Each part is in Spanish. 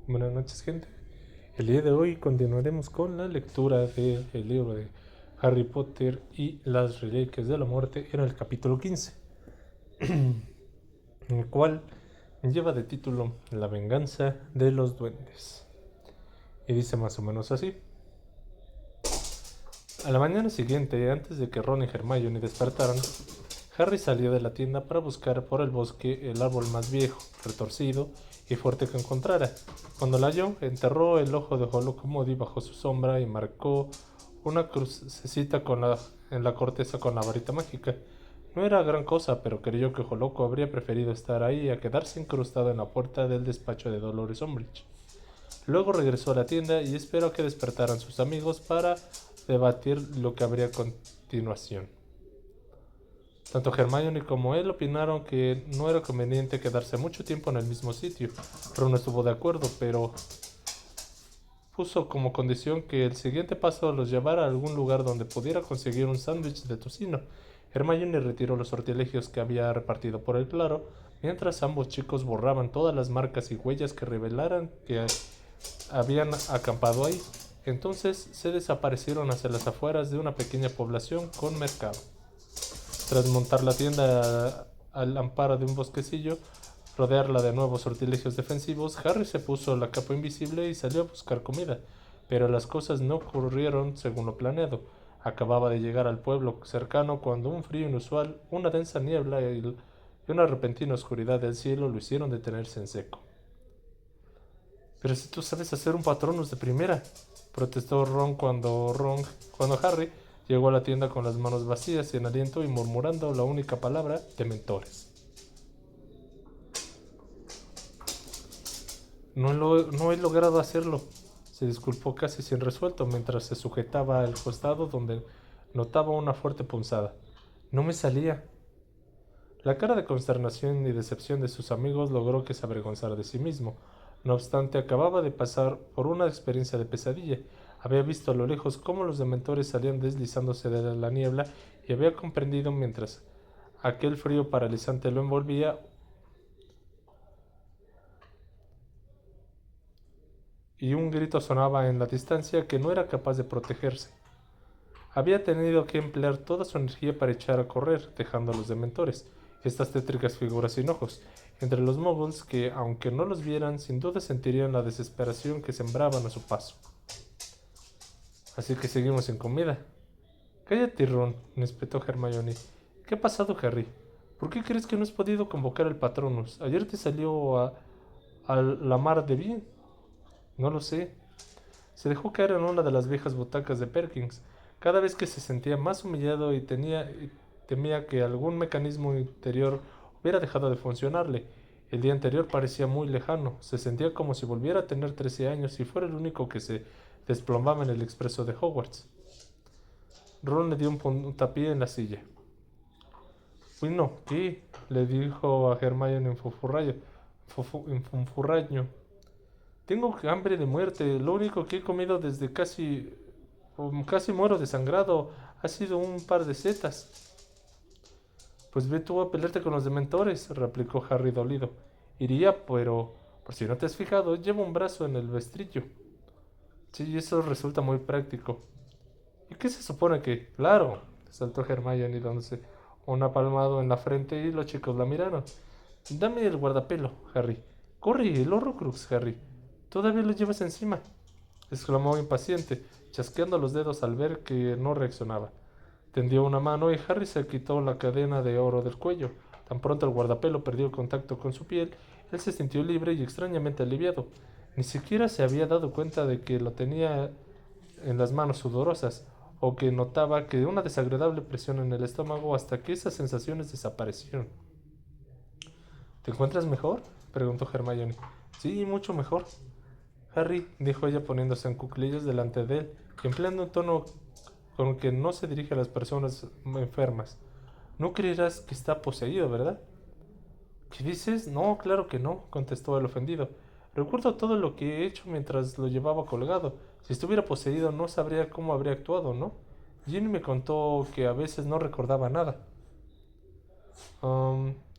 Buenas noches, gente. El día de hoy continuaremos con la lectura del libro de Harry Potter y las Reliquias de la Muerte en el capítulo 15, el cual lleva de título La venganza de los duendes. Y dice más o menos así. A la mañana siguiente, antes de que Ron y Hermione despertaran, Harry salió de la tienda para buscar por el bosque el árbol más viejo, retorcido y fuerte que encontrara. Cuando la halló, enterró el ojo de Holocomodi bajo su sombra y marcó una crucecita en la corteza con la varita mágica. No era gran cosa, pero creyó que Holoco habría preferido estar ahí a quedarse incrustado en la puerta del despacho de Dolores Umbridge. Luego regresó a la tienda y esperó a que despertaran sus amigos para debatir lo que habría a continuación. Tanto Hermione como él opinaron que no era conveniente quedarse mucho tiempo en el mismo sitio. Ron no estuvo de acuerdo, pero puso como condición que el siguiente paso los llevara a algún lugar donde pudiera conseguir un sándwich de tocino. Hermione retiró los sortilegios que había repartido por el claro, mientras ambos chicos borraban todas las marcas y huellas que revelaran que habían acampado ahí. Entonces se desaparecieron hacia las afueras de una pequeña población con mercado. Tras montar la tienda al amparo de un bosquecillo, rodearla de nuevos sortilegios defensivos, Harry se puso la capa invisible y salió a buscar comida. Pero las cosas no ocurrieron según lo planeado. Acababa de llegar al pueblo cercano cuando un frío inusual, una densa niebla y una repentina oscuridad del cielo lo hicieron detenerse en seco. Pero si tú sabes hacer un Patronus de primera, protestó cuando Harry llegó a la tienda con las manos vacías, sin aliento y murmurando la única palabra: dementores. No he logrado hacerlo, se disculpó casi sin resuelto mientras se sujetaba al costado donde notaba una fuerte punzada. No me salía. La cara de consternación y decepción de sus amigos logró que se avergonzara de sí mismo. No obstante, acababa de pasar por una experiencia de pesadilla. Había visto a lo lejos cómo los dementores salían deslizándose de la niebla y había comprendido mientras aquel frío paralizante lo envolvía y un grito sonaba en la distancia que no era capaz de protegerse. Había tenido que emplear toda su energía para echar a correr, dejando a los dementores, estas tétricas figuras sin ojos, entre los muggles que, aunque no los vieran, sin duda sentirían la desesperación que sembraban a su paso. Así que seguimos sin comida. Cállate, Ron, espetó Hermione. ¿Qué ha pasado, Harry? ¿Por qué crees que no has podido convocar al Patronus? Ayer te salió a la mar de bien. No lo sé. Se dejó caer en una de las viejas butacas de Perkins. Cada vez que se sentía más humillado y temía que algún mecanismo interior hubiera dejado de funcionarle. El día anterior parecía muy lejano. Se sentía como si volviera a tener 13 años y fuera el único que se desplomaba en el expreso de Hogwarts. Ron le dio un puntapié en la silla. Bueno, ¿qué? Le dijo a Hermione en funfurraño. Tengo hambre de muerte. Lo único que he comido desde casi muero desangrado ha sido un par de setas. Pues ve tú a pelearte con los dementores, replicó Harry dolido. Iría, pero por si no te has fijado, llevo un brazo en el vestrillo. Sí, eso resulta muy práctico. ¿Y qué se supone que? Claro, saltó Hermione dándose una palmada en la frente y los chicos la miraron. Dame el guardapelo, Harry. Corre, el Horrocrux, Harry. Todavía lo llevas encima, exclamó impaciente, chasqueando los dedos al ver que no reaccionaba. Tendió una mano y Harry se quitó la cadena de oro del cuello. Tan pronto el guardapelo perdió el contacto con su piel, él se sintió libre y extrañamente aliviado. Ni siquiera se había dado cuenta de que lo tenía en las manos sudorosas, o que notaba que una desagradable presión en el estómago hasta que esas sensaciones desaparecieron. ¿Te encuentras mejor? Preguntó Hermione. Sí, mucho mejor. Harry, dijo ella poniéndose en cuclillas delante de él y empleando un tono con que no se dirige a las personas enfermas. No creerás que está poseído, ¿verdad? ¿Qué dices? No, claro que no, contestó el ofendido. Recuerdo todo lo que he hecho mientras lo llevaba colgado. Si estuviera poseído no sabría cómo habría actuado, ¿no? Ginny me contó que a veces no recordaba nada.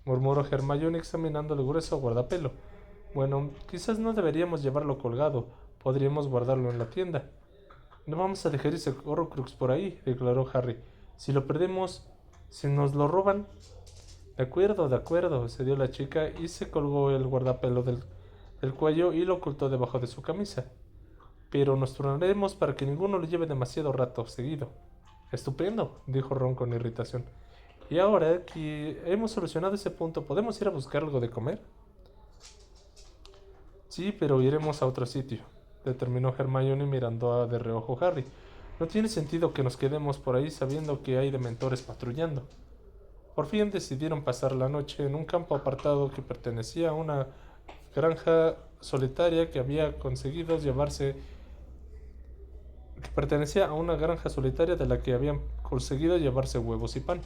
Murmuró Hermione examinando el grueso guardapelo. Bueno, quizás no deberíamos llevarlo colgado. Podríamos guardarlo en la tienda. No vamos a dejar ese Horcrux por ahí, declaró Harry. Si lo perdemos, si nos lo roban. De acuerdo, se dio la chica y se colgó el guardapelo del cuello y lo ocultó debajo de su camisa. Pero nos turnaremos para que ninguno lo lleve demasiado rato seguido. Estupendo, dijo Ron con irritación. Y ahora que hemos solucionado ese punto, ¿podemos ir a buscar algo de comer? Sí, pero iremos a otro sitio, determinó Hermione mirando de reojo a Harry. No tiene sentido que nos quedemos por ahí sabiendo que hay dementores patrullando. Por fin decidieron pasar la noche en un campo apartado que pertenecía a una granja solitaria de la que habían conseguido llevarse huevos y pan.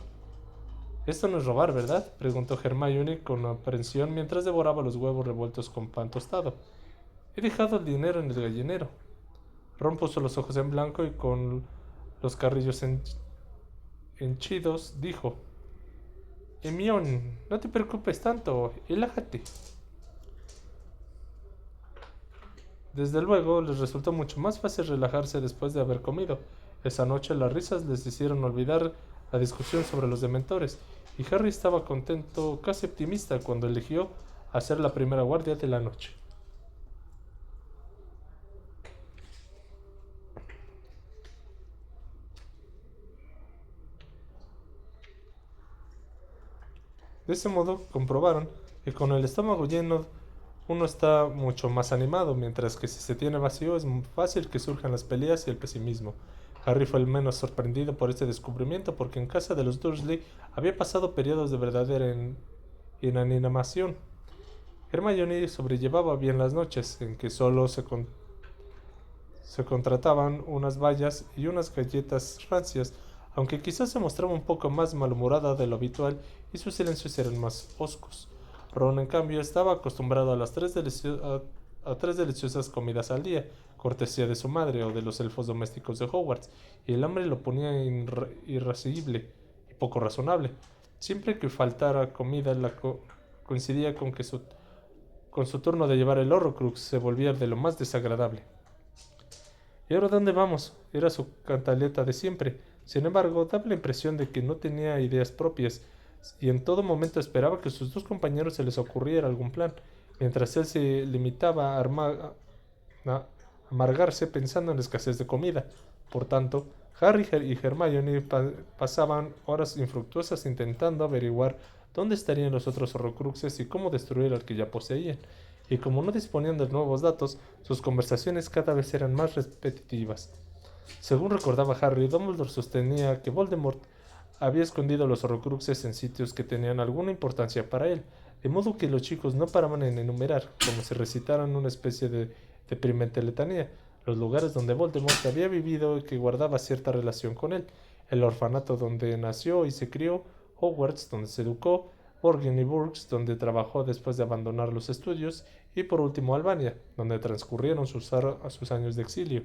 Esto no es robar, ¿verdad? Preguntó Hermione con aprensión mientras devoraba los huevos revueltos con pan tostado. He dejado el dinero en el gallinero. Ron puso los ojos en blanco y con los carrillos henchidos dijo: Hermione, no te preocupes tanto, relájate. Desde luego, les resultó mucho más fácil relajarse después de haber comido. Esa noche las risas les hicieron olvidar la discusión sobre los dementores, y Harry estaba contento, casi optimista, cuando eligió hacer la primera guardia de la noche. De ese modo, comprobaron que con el estómago lleno uno está mucho más animado, mientras que si se tiene vacío es fácil que surjan las peleas y el pesimismo. Harry fue el menos sorprendido por este descubrimiento porque en casa de los Dursley había pasado periodos de verdadera inanimación. Hermione sobrellevaba bien las noches, en que solo se contrataban unas bayas y unas galletas rancias, aunque quizás se mostraba un poco más malhumorada de lo habitual y sus silencios eran más hoscos. Ron, en cambio, estaba acostumbrado a tres deliciosas comidas al día, cortesía de su madre o de los elfos domésticos de Hogwarts, y el hambre lo ponía irascible y poco razonable. Siempre que faltara comida, coincidía con su turno de llevar el Horrocrux, se volvía de lo más desagradable. ¿Y ahora dónde vamos? Era su cantaleta de siempre. Sin embargo, daba la impresión de que no tenía ideas propias, y en todo momento esperaba que a sus dos compañeros se les ocurriera algún plan, mientras él se limitaba a amargarse pensando en la escasez de comida. Por tanto, Harry y Hermione pasaban horas infructuosas intentando averiguar dónde estarían los otros Horrocruxes y cómo destruir al que ya poseían. Y como no disponían de nuevos datos, sus conversaciones cada vez eran más repetitivas. Según recordaba Harry, Dumbledore sostenía que Voldemort había escondido los Horrocruxes en sitios que tenían alguna importancia para él, de modo que los chicos no paraban en enumerar, como si recitaran una especie de deprimente letanía, los lugares donde Voldemort había vivido y que guardaba cierta relación con él: el orfanato donde nació y se crió, Hogwarts donde se educó, Borgin y Burgs donde trabajó después de abandonar los estudios, y por último Albania, donde transcurrieron sus años de exilio.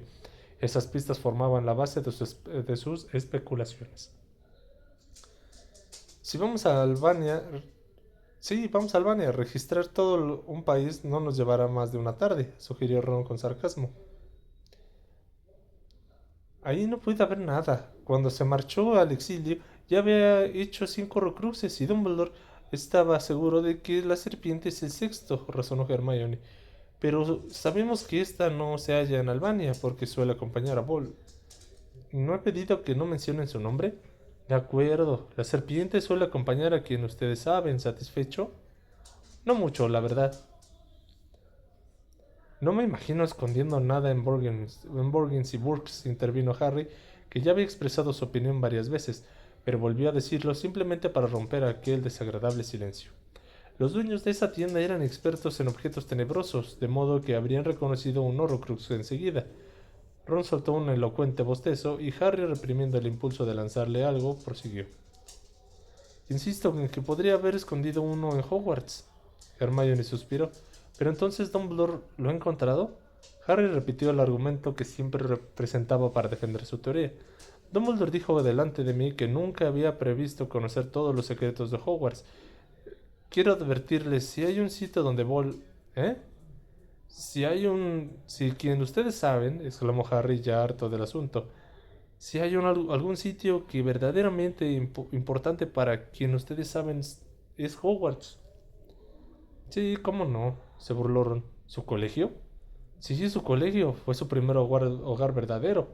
Esas pistas formaban la base de sus especulaciones. Si vamos a Albania, sí, vamos a Albania. Registrar todo un país no nos llevará más de una tarde, sugirió Ron con sarcasmo. Ahí no puede haber nada. Cuando se marchó al exilio, ya había hecho 5 Horcruxes y Dumbledore estaba seguro de que la serpiente es el sexto, razonó Hermione. Pero sabemos que esta no se halla en Albania porque suele acompañar a Vol. ¿No he pedido que no mencionen su nombre? De acuerdo, la serpiente suele acompañar a quien ustedes saben. ¿Satisfecho? No mucho, la verdad. No me imagino escondiendo nada en Borgins y Burks, intervino Harry, que ya había expresado su opinión varias veces, pero volvió a decirlo simplemente para romper aquel desagradable silencio. Los dueños de esa tienda eran expertos en objetos tenebrosos, de modo que habrían reconocido un Horrocrux enseguida. Ron soltó un elocuente bostezo y Harry, reprimiendo el impulso de lanzarle algo, prosiguió. Insisto en que podría haber escondido uno en Hogwarts. Hermione suspiró. ¿Pero entonces Dumbledore lo ha encontrado? Harry repitió el argumento que siempre presentaba para defender su teoría. Dumbledore dijo delante de mí que nunca había previsto conocer todos los secretos de Hogwarts. Quiero advertirles, si hay un sitio donde ¿Eh? Si quien ustedes saben, exclamó Harry ya harto del asunto, si hay algún sitio que verdaderamente importante para quien ustedes saben es Hogwarts. Sí, cómo no, se burló Ron. ¿Su colegio? Sí, su colegio fue su primer hogar verdadero.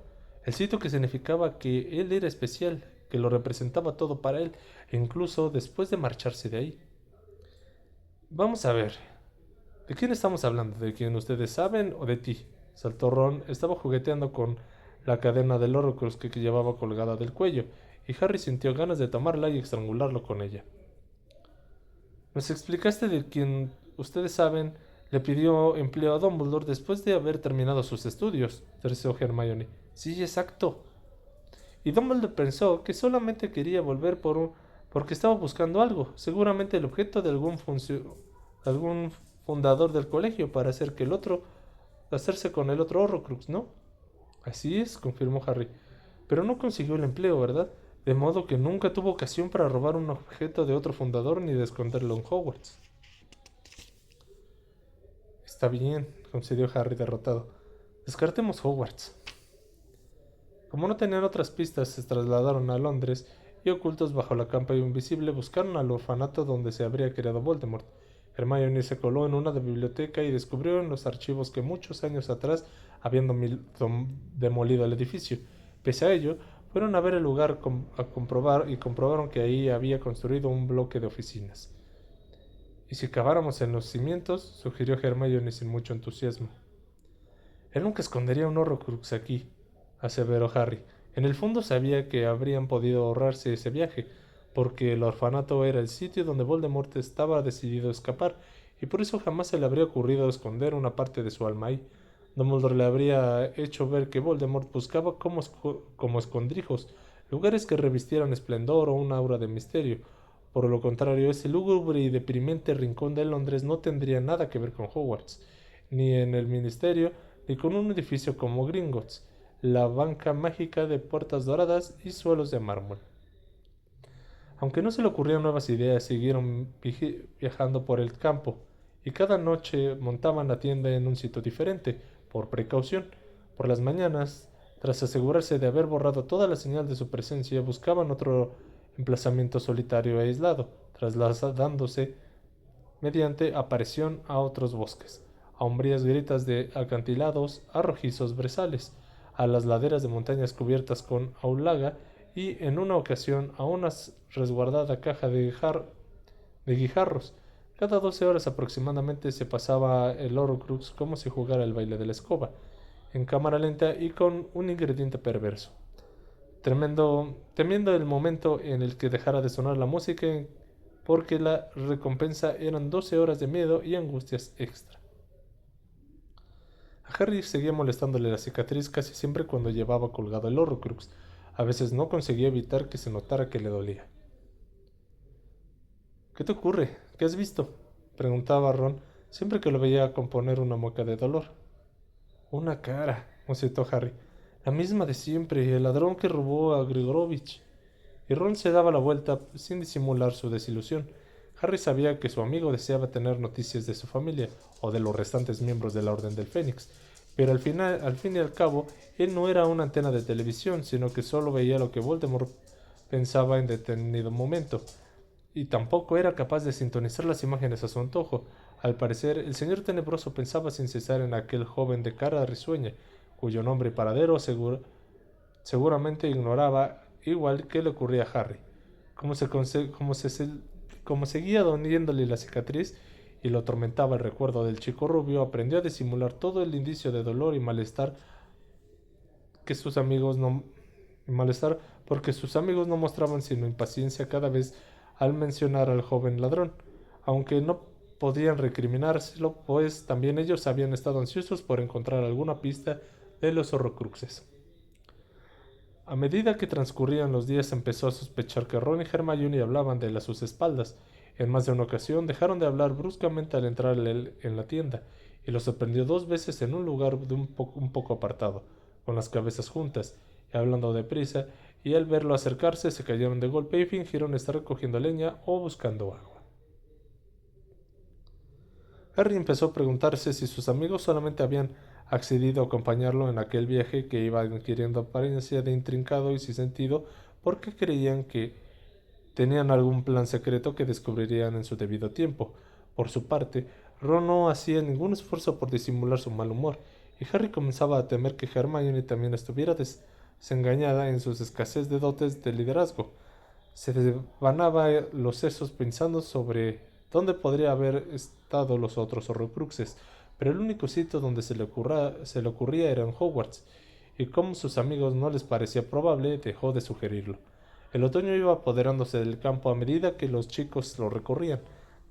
El sitio que significaba que él era especial, que lo representaba todo para él, e incluso después de marcharse de ahí. Vamos a ver, ¿de quién estamos hablando? ¿De quién ustedes saben o de ti? Saltó Ron, estaba jugueteando con la cadena del Horcrux que llevaba colgada del cuello, y Harry sintió ganas de tomarla y estrangularlo con ella. Nos explicaste de quién ustedes saben le pidió empleo a Dumbledore después de haber terminado sus estudios, terció Hermione. Sí, exacto. Y Dumbledore pensó que solamente quería volver porque estaba buscando algo, seguramente el objeto de algún fundador del colegio para hacerse con el otro Horrocrux, ¿no? Así es, confirmó Harry. Pero no consiguió el empleo, ¿verdad? De modo que nunca tuvo ocasión para robar un objeto de otro fundador ni de esconderlo en Hogwarts. Está bien, concedió Harry derrotado. Descartemos Hogwarts. Como no tenían otras pistas, se trasladaron a Londres y, ocultos bajo la capa invisible, buscaron al orfanato donde se habría criado Voldemort. Hermione se coló en una biblioteca y descubrió en los archivos que muchos años atrás habían demolido el edificio. Pese a ello, fueron a ver el lugar a comprobar y comprobaron que ahí había construido un bloque de oficinas. ¿Y si caváramos en los cimientos?, sugirió Hermione sin mucho entusiasmo. Él nunca escondería un Horrocrux aquí, aseveró Harry. En el fondo sabía que habrían podido ahorrarse ese viaje, porque el orfanato era el sitio donde Voldemort estaba decidido a escapar, y por eso jamás se le habría ocurrido esconder una parte de su alma ahí. Dumbledore le habría hecho ver que Voldemort buscaba como escondrijos, lugares que revistieran esplendor o un aura de misterio. Por lo contrario, ese lúgubre y deprimente rincón de Londres no tendría nada que ver con Hogwarts, ni en el ministerio, ni con un edificio como Gringotts, la banca mágica de puertas doradas y suelos de mármol. Aunque no se le ocurrieron nuevas ideas, siguieron viajando por el campo, y cada noche montaban la tienda en un sitio diferente, por precaución. Por las mañanas, tras asegurarse de haber borrado toda la señal de su presencia, buscaban otro emplazamiento solitario e aislado, trasladándose mediante aparición a otros bosques, a umbrías grietas de acantilados, a rojizos brezales, a las laderas de montañas cubiertas con aulaga y, en una ocasión, a una resguardada caja de guijarros. Cada 12 horas aproximadamente se pasaba el Horcrux como si jugara el baile de la escoba, en cámara lenta y con un ingrediente perverso. Temiendo el momento en el que dejara de sonar la música, porque la recompensa eran 12 horas de miedo y angustias extra. A Harry seguía molestándole la cicatriz casi siempre cuando llevaba colgado el Horcrux. A veces no conseguía evitar que se notara que le dolía. ¿Qué te ocurre? ¿Qué has visto?, preguntaba Ron siempre que lo veía componer una mueca de dolor. Una cara, musitó Harry. La misma de siempre, el ladrón que robó a Grigorovich. Y Ron se daba la vuelta sin disimular su desilusión. Harry sabía que su amigo deseaba tener noticias de su familia o de los restantes miembros de la Orden del Fénix, pero al fin y al cabo, él no era una antena de televisión, sino que solo veía lo que Voldemort pensaba en determinado momento, y tampoco era capaz de sintonizar las imágenes a su antojo. Al parecer, el señor tenebroso pensaba sin cesar en aquel joven de cara risueña, cuyo nombre y paradero seguramente ignoraba, igual que le ocurría a Harry. Como seguía doliéndole la cicatriz y lo atormentaba el recuerdo del chico rubio, aprendió a disimular todo el indicio de dolor y malestar porque sus amigos no mostraban sino impaciencia cada vez al mencionar al joven ladrón, aunque no podían recriminárselo, pues también ellos habían estado ansiosos por encontrar alguna pista de los Horrocruxes. A medida que transcurrían los días, empezó a sospechar que Ron y Hermione hablaban de él a sus espaldas. En más de una ocasión dejaron de hablar bruscamente al entrar en la tienda, y lo sorprendió 2 veces en un lugar un poco apartado, con las cabezas juntas, y hablando deprisa, y al verlo acercarse se cayeron de golpe y fingieron estar recogiendo leña o buscando agua. Harry empezó a preguntarse si sus amigos solamente habían accedido a acompañarlo en aquel viaje que iba adquiriendo apariencia de intrincado y sin sentido porque creían que tenían algún plan secreto que descubrirían en su debido tiempo. Por su parte, Ron no hacía ningún esfuerzo por disimular su mal humor, y Harry comenzaba a temer que Hermione también estuviera desengañada en sus escasez de dotes de liderazgo. Se desvanaba los sesos pensando sobre dónde podría haber estado los otros Horrocruxes, pero el único sitio donde se le ocurría era en Hogwarts, y como sus amigos no les parecía probable, dejó de sugerirlo. El otoño iba apoderándose del campo a medida que los chicos lo recorrían,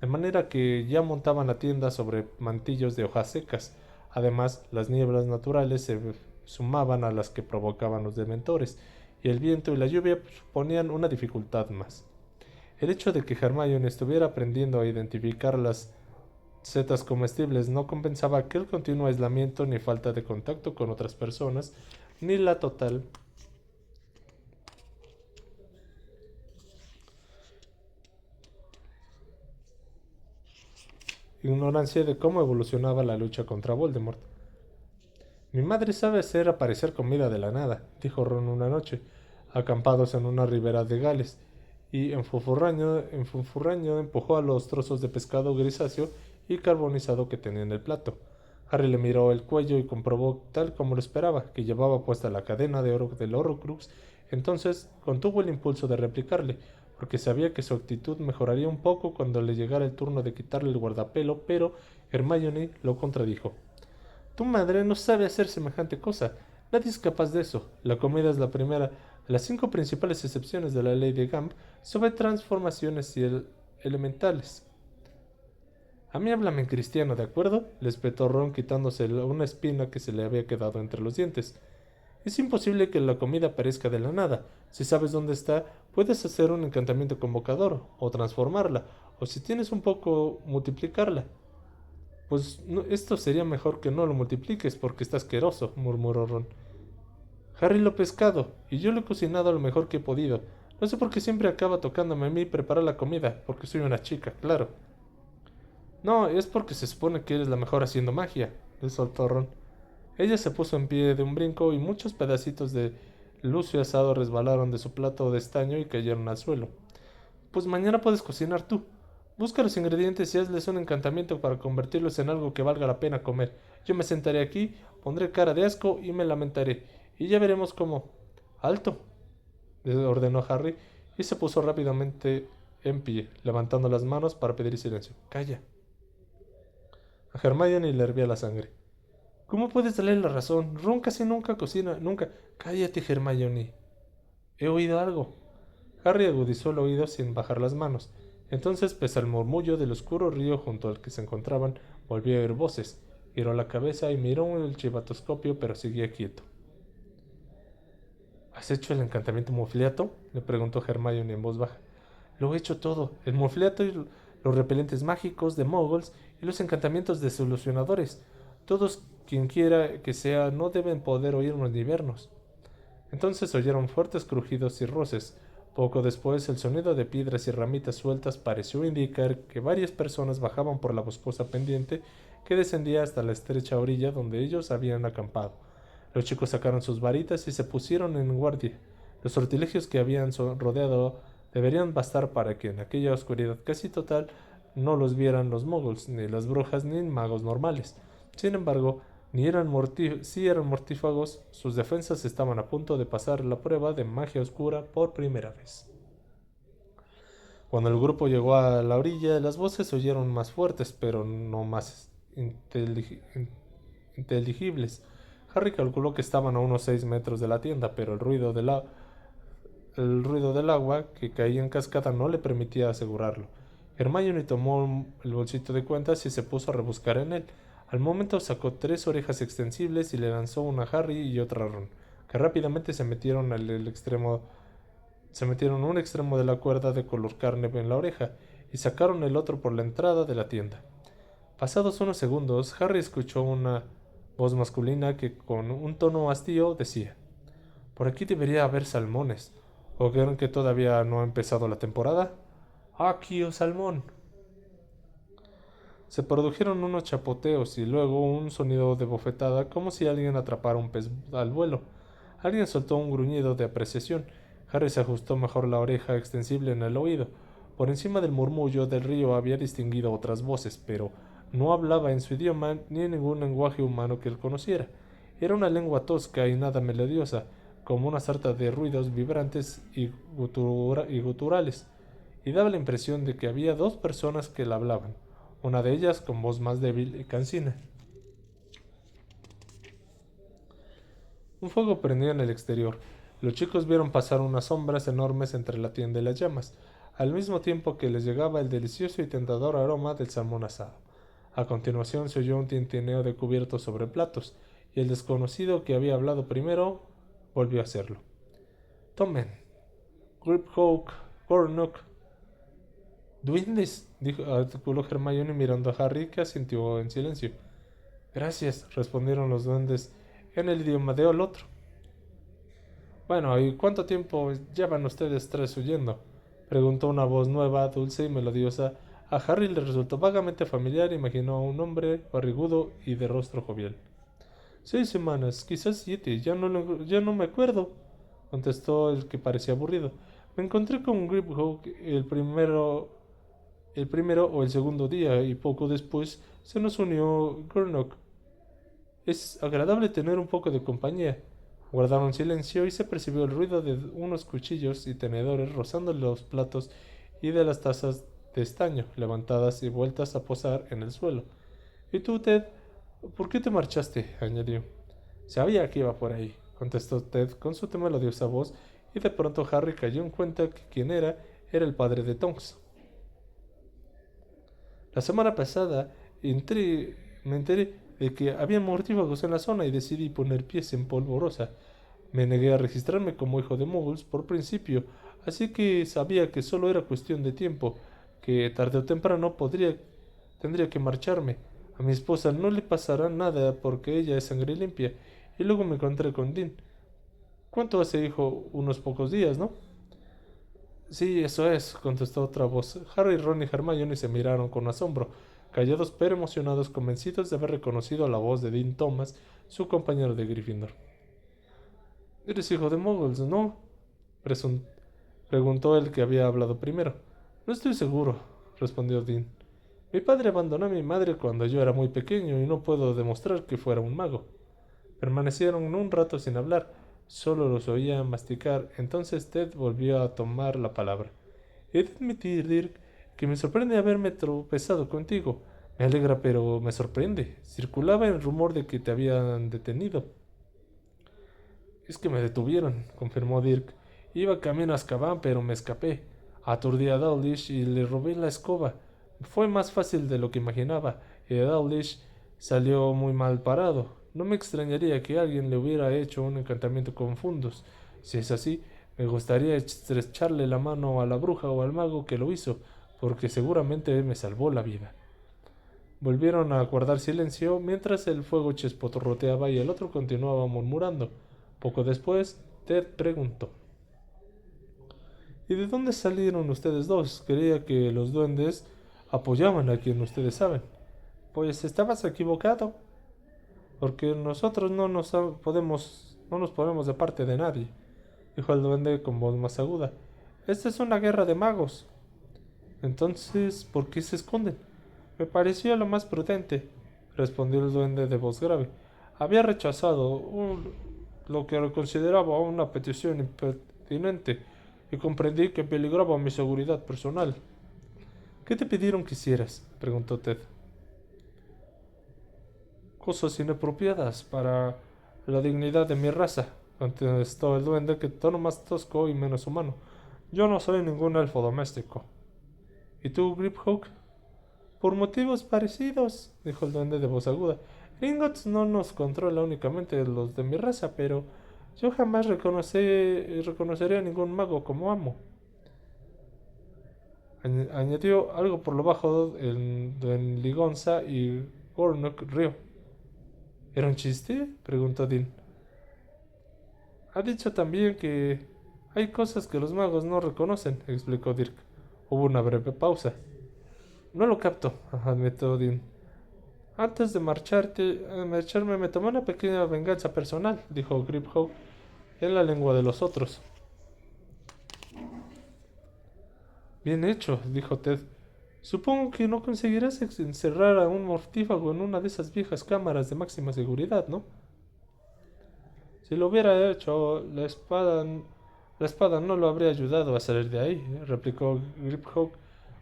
de manera que ya montaban la tienda sobre mantillos de hojas secas. Además, las nieblas naturales se sumaban a las que provocaban los dementores, y el viento y la lluvia suponían una dificultad más. El hecho de que Hermione estuviera aprendiendo a identificar las setas comestibles no compensaba aquel continuo aislamiento ni falta de contacto con otras personas, ni la total ignorancia de cómo evolucionaba la lucha contra Voldemort. Mi madre sabe hacer aparecer comida de la nada, dijo Ron una noche, acampados en una ribera de Gales, y en empujó a los trozos de pescado grisáceo y carbonizado que tenía en el plato. Harry le miró el cuello y comprobó, tal como lo esperaba, que llevaba puesta la cadena de oro del Horrocrux. Entonces contuvo el impulso de replicarle, porque sabía que su actitud mejoraría un poco cuando le llegara el turno de quitarle el guardapelo, pero Hermione lo contradijo. Tu madre no sabe hacer semejante cosa. Nadie es capaz de eso. La comida es la primera de las 5 principales excepciones de la ley de Gump sobre transformaciones y elementales. A mí háblame en cristiano, ¿de acuerdo? Le espetó Ron quitándose una espina que se le había quedado entre los dientes. Es imposible que la comida aparezca de la nada. Si sabes dónde está, puedes hacer un encantamiento convocador, o transformarla, o si tienes un poco, multiplicarla. Pues esto sería mejor que no lo multipliques porque está asqueroso, murmuró Ron. Harry lo ha pescado, y yo lo he cocinado lo mejor que he podido. No sé por qué siempre acaba tocándome a mí preparar la comida, porque soy una chica, claro. No, es porque se supone que eres la mejor haciendo magia, le soltó Ron. Ella se puso en pie de un brinco y muchos pedacitos de lucio asado resbalaron de su plato de estaño y cayeron al suelo. Pues mañana puedes cocinar tú. Busca los ingredientes y hazles un encantamiento para convertirlos en algo que valga la pena comer. Yo me sentaré aquí, pondré cara de asco y me lamentaré. Y ya veremos cómo. Alto, ordenó Harry y se puso rápidamente en pie, levantando las manos para pedir silencio. Calla. A Hermione le hervía la sangre. ¿Cómo puedes darle la razón? Ron casi nunca cocina, nunca. Cállate, Hermione. He oído algo. Harry agudizó el oído sin bajar las manos. Entonces, pese al murmullo del oscuro río junto al que se encontraban, volvió a oír voces. Giró la cabeza y miró el chivatoscopio, pero seguía quieto. ¿Has hecho el encantamiento Mufliato? Le preguntó Hermione en voz baja. Lo he hecho todo. El Mufliato y los repelentes mágicos de moguls y los encantamientos de solucionadores. Todos, quien quiera que sea, no deben poder oírnos ni vernos. Entonces oyeron fuertes crujidos y roces. Poco después, el sonido de piedras y ramitas sueltas pareció indicar que varias personas bajaban por la boscosa pendiente que descendía hasta la estrecha orilla donde ellos habían acampado. Los chicos sacaron sus varitas y se pusieron en guardia. Los sortilegios que habían rodeado deberían bastar para que en aquella oscuridad casi total no los vieran los moguls, ni las brujas, ni magos normales. Sin embargo, si eran mortífagos, sus defensas estaban a punto de pasar la prueba de magia oscura por primera vez. Cuando el grupo llegó a la orilla, las voces se oyeron más fuertes, pero no más inteligibles. Harry calculó que estaban a unos 6 metros de la tienda, pero el ruido del agua que caía en cascada no le permitía asegurarlo. Hermione tomó el bolsito de cuentas y se puso a rebuscar en él. Al momento sacó 3 orejas extensibles y le lanzó una a Harry y otra a Ron, que rápidamente se metieron un extremo de la cuerda de color carne en la oreja y sacaron el otro por la entrada de la tienda. Pasados unos segundos, Harry escuchó una voz masculina que con un tono hastío decía: «Por aquí debería haber salmones. ¿O creen que todavía no ha empezado la temporada? ¡Aquí, oh salmón!». Se produjeron unos chapoteos y luego un sonido de bofetada como si alguien atrapara un pez al vuelo. Alguien soltó un gruñido de apreciación. Harry se ajustó mejor la oreja extensible en el oído. Por encima del murmullo del río había distinguido otras voces, pero no hablaba en su idioma ni en ningún lenguaje humano que él conociera. Era una lengua tosca y nada melodiosa, como una sarta de ruidos vibrantes y guturales, y daba la impresión de que había dos personas que la hablaban, una de ellas con voz más débil y cansina. Un fuego prendía en el exterior. Los chicos vieron pasar unas sombras enormes entre la tienda y las llamas, al mismo tiempo que les llegaba el delicioso y tentador aroma del salmón asado. A continuación se oyó un tintineo de cubiertos sobre platos, y el desconocido que había hablado primero volvió a hacerlo. Tomen, Griphook, Gornock. Duendes, dijo, articuló Hermione mirando a Harry, que asintió en silencio. Gracias, respondieron los duendes en el idioma de el otro. Bueno, ¿y cuánto tiempo llevan ustedes tres huyendo? Preguntó una voz nueva, dulce y melodiosa. A Harry le resultó vagamente familiar, imaginó a un hombre barrigudo y de rostro jovial. 6 semanas, quizás 7, ya no me acuerdo, contestó el que parecía aburrido. Me encontré con Griphook el primero o el segundo día, y poco después se nos unió Gurnock. Es agradable tener un poco de compañía. Guardaron silencio y se percibió el ruido de unos cuchillos y tenedores rozando los platos y de las tazas de estaño levantadas y vueltas a posar en el suelo. ¿Y tú, Ted? ¿Por qué te marchaste? Añadió. Sabía que iba por ahí, contestó Ted con su melodiosa voz, y de pronto Harry cayó en cuenta que quien era el padre de Tonks. La semana pasada me enteré de que había mortífagos en la zona y decidí poner pies en polvorosa. Me negué a registrarme como hijo de Muggles por principio, así que sabía que solo era cuestión de tiempo, que tarde o temprano tendría que marcharme. A mi esposa no le pasará nada porque ella es sangre limpia, y luego me encontré con Dean. ¿Cuánto hace, hijo? Unos pocos días, ¿no? Sí, eso es, contestó otra voz. Harry, Ron y Hermione se miraron con asombro, callados pero emocionados, convencidos de haber reconocido la voz de Dean Thomas, su compañero de Gryffindor. Eres hijo de Muggles, ¿no? Presun- preguntó el que había hablado primero. No estoy seguro, respondió Dean. Mi padre abandonó a mi madre cuando yo era muy pequeño y no puedo demostrar que fuera un mago. Permanecieron un rato sin hablar, solo los oía masticar. Entonces Ted volvió a tomar la palabra. He de admitir, Dirk, que me sorprende haberme tropezado contigo. Me alegra, pero me sorprende. Circulaba el rumor de que te habían detenido. Es que me detuvieron, confirmó Dirk. Iba camino a Azkaban, pero me escapé. Aturdí a Dawlish y le robé la escoba. Fue más fácil de lo que imaginaba, y Dawlish salió muy mal parado. No me extrañaría que alguien le hubiera hecho un encantamiento con fundos. Si es así, me gustaría estrecharle la mano a la bruja o al mago que lo hizo, porque seguramente me salvó la vida. Volvieron a guardar silencio mientras el fuego chisporroteaba y el otro continuaba murmurando. Poco después, Ted preguntó: ¿Y de dónde salieron ustedes dos? Creía que los duendes apoyaban a quien ustedes saben. Pues estabas equivocado, porque nosotros no nos ponemos de parte de nadie, dijo el duende con voz más aguda. Esta es una guerra de magos. Entonces, ¿por qué se esconden? Me pareció lo más prudente, respondió el duende de voz grave. Había rechazado lo que consideraba una petición impertinente y comprendí que peligraba mi seguridad personal. ¿Qué te pidieron que hicieras? Preguntó Ted. Cosas inapropiadas para la dignidad de mi raza, contestó el duende, que tono más tosco y menos humano. Yo no soy ningún elfo doméstico. ¿Y tú, Griphook? Por motivos parecidos, dijo el duende de voz aguda. Gringotts no nos controla únicamente los de mi raza, pero yo jamás reconoceré a ningún mago como amo. Añadió algo por lo bajo en Ligonza, y Gornock rió. ¿Era un chiste? Preguntó Dean. Ha dicho también que hay cosas que los magos no reconocen, explicó Dirk. Hubo una breve pausa. No lo capto, admitió Dean. Antes de marcharme me tomé una pequeña venganza personal, dijo Griphook en la lengua de los otros. Bien hecho, dijo Ted. Supongo que no conseguirás encerrar a un mortífago en una de esas viejas cámaras de máxima seguridad, ¿no? Si lo hubiera hecho, la espada no lo habría ayudado a salir de ahí, replicó Griphook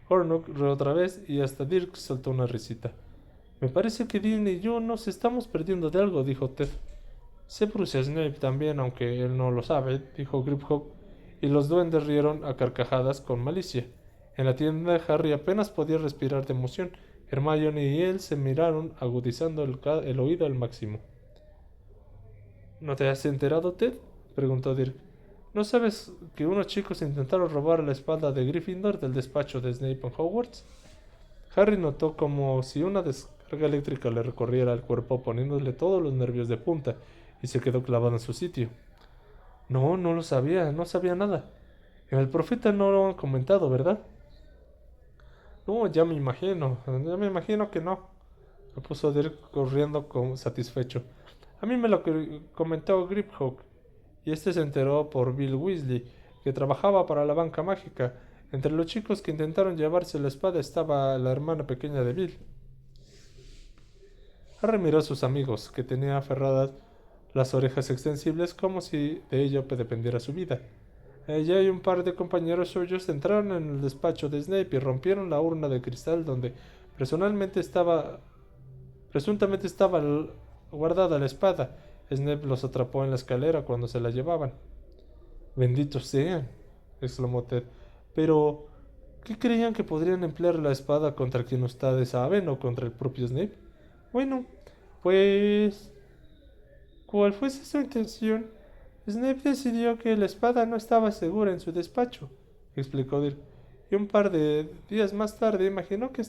Hornock otra vez y hasta Dirk soltó una risita. Me parece que Dean y yo nos estamos perdiendo de algo, dijo Ted. Severus Snape también, aunque él no lo sabe, dijo Griphook, y los duendes rieron a carcajadas con malicia. En la tienda Harry apenas podía respirar de emoción. Hermione y él se miraron, agudizando el oído al máximo. ¿No te has enterado, Ted?, preguntó Dirk. ¿No sabes que unos chicos intentaron robar la espada de Gryffindor del despacho de Snape en Hogwarts? Harry notó como si una descarga eléctrica le recorriera el cuerpo poniéndole todos los nervios de punta y se quedó clavado en su sitio. No, no lo sabía, no sabía nada. En el profeta no lo han comentado, ¿verdad? No, ya me imagino que no, repuso Dirk corriendo satisfecho. A mí me lo comentó Griphook, y este se enteró por Bill Weasley, que trabajaba para la banca mágica. Entre los chicos que intentaron llevarse la espada estaba la hermana pequeña de Bill. Harry miró a sus amigos, que tenían aferradas las orejas extensibles como si de ello dependiera su vida. Ella y un par de compañeros suyos entraron en el despacho de Snape y rompieron la urna de cristal donde presuntamente estaba guardada la espada. Snape los atrapó en la escalera cuando se la llevaban. Benditos sean, exclamó Ted. Pero, ¿qué creían que podrían emplear la espada contra quien ustedes saben o contra el propio Snape? Bueno, pues, cual fuese su intención, Snape decidió que la espada no estaba segura en su despacho, explicó Dirk. Y un par de días más tarde imaginó que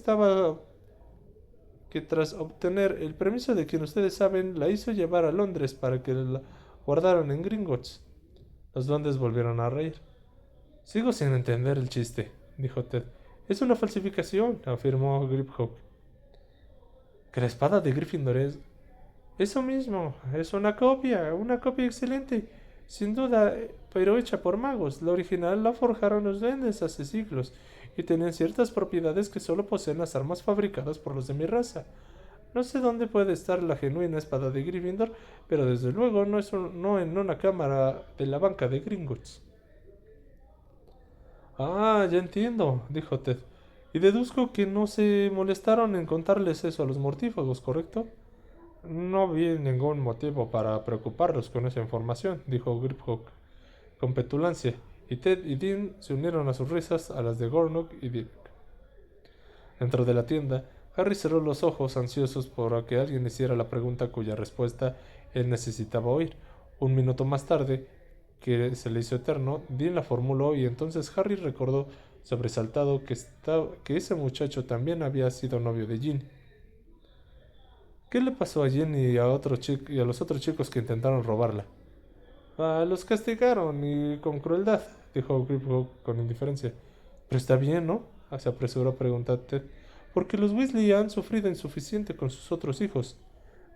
tras obtener el permiso de quien ustedes saben, la hizo llevar a Londres para que la guardaran en Gringotts. Los duendes volvieron a reír. Sigo sin entender el chiste, dijo Ted. Es una falsificación, afirmó Griphook. ¿Que la espada de Gryffindor es? Eso mismo, es una copia excelente, sin duda, pero hecha por magos. La original la forjaron los duendes hace siglos y tenían ciertas propiedades que solo poseen las armas fabricadas por los de mi raza. No sé dónde puede estar la genuina espada de Gryffindor, pero desde luego no en una cámara de la banca de Gringotts. Ah, ya entiendo, dijo Ted. Y deduzco que no se molestaron en contarles eso a los mortífagos, ¿correcto? No vi ningún motivo para preocuparlos con esa información, dijo Griphook con petulancia, y Ted y Dean se unieron a sus risas a las de Gornock y Dirk. Dentro de la tienda, Harry cerró los ojos ansiosos por que alguien hiciera la pregunta cuya respuesta él necesitaba oír. Un minuto más tarde, que se le hizo eterno, Dean la formuló y entonces Harry recordó sobresaltado que ese muchacho también había sido novio de Ginny. ¿Qué le pasó a Ginny y a los otros chicos que intentaron robarla? Los castigaron y con crueldad, dijo Griphook con indiferencia. Pero está bien, ¿no? Se apresuró a preguntar Ted. Porque los Weasley han sufrido insuficiente con sus otros hijos.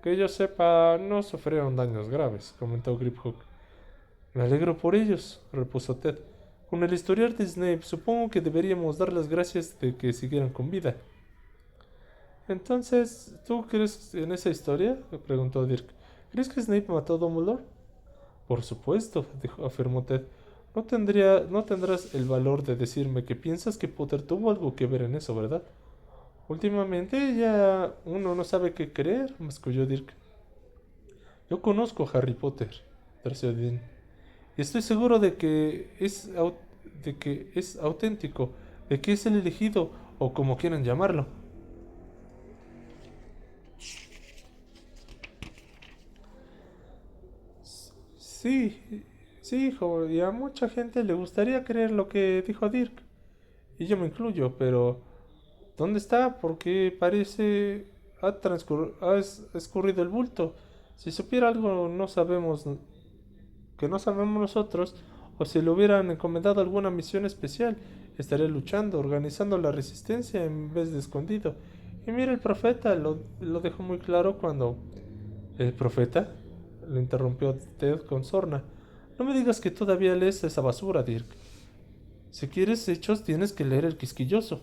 Que yo sepa, no sufrieron daños graves, comentó Griphook. Me alegro por ellos, repuso Ted. Con el historial de Snape, supongo que deberíamos dar las gracias de que siguieran con vida. Entonces, ¿tú crees en esa historia?, preguntó Dirk. ¿Crees que Snape mató a Dumbledore? Por supuesto, afirmó Ted. No tendrás el valor de decirme que piensas que Potter tuvo algo que ver en eso, ¿verdad? Últimamente ya uno no sabe qué creer, masculló Dirk. Yo conozco a Harry Potter, terció Dean, y estoy seguro de que es auténtico, de que es el elegido, o como quieran llamarlo. Sí, sí, hijo, y a mucha gente le gustaría creer lo que dijo Dirk, y yo me incluyo, pero ¿dónde está? Porque parece ha escurrido el bulto. Si supiera algo que no sabemos nosotros, o si le hubieran encomendado alguna misión especial, estaría luchando, organizando la resistencia en vez de escondido. Y mira, el profeta lo dejó muy claro cuando... ¿El profeta? Lo interrumpió Ted con sorna. No me digas que todavía lees esa basura, Dirk. Si quieres hechos, tienes que leer El Quisquilloso.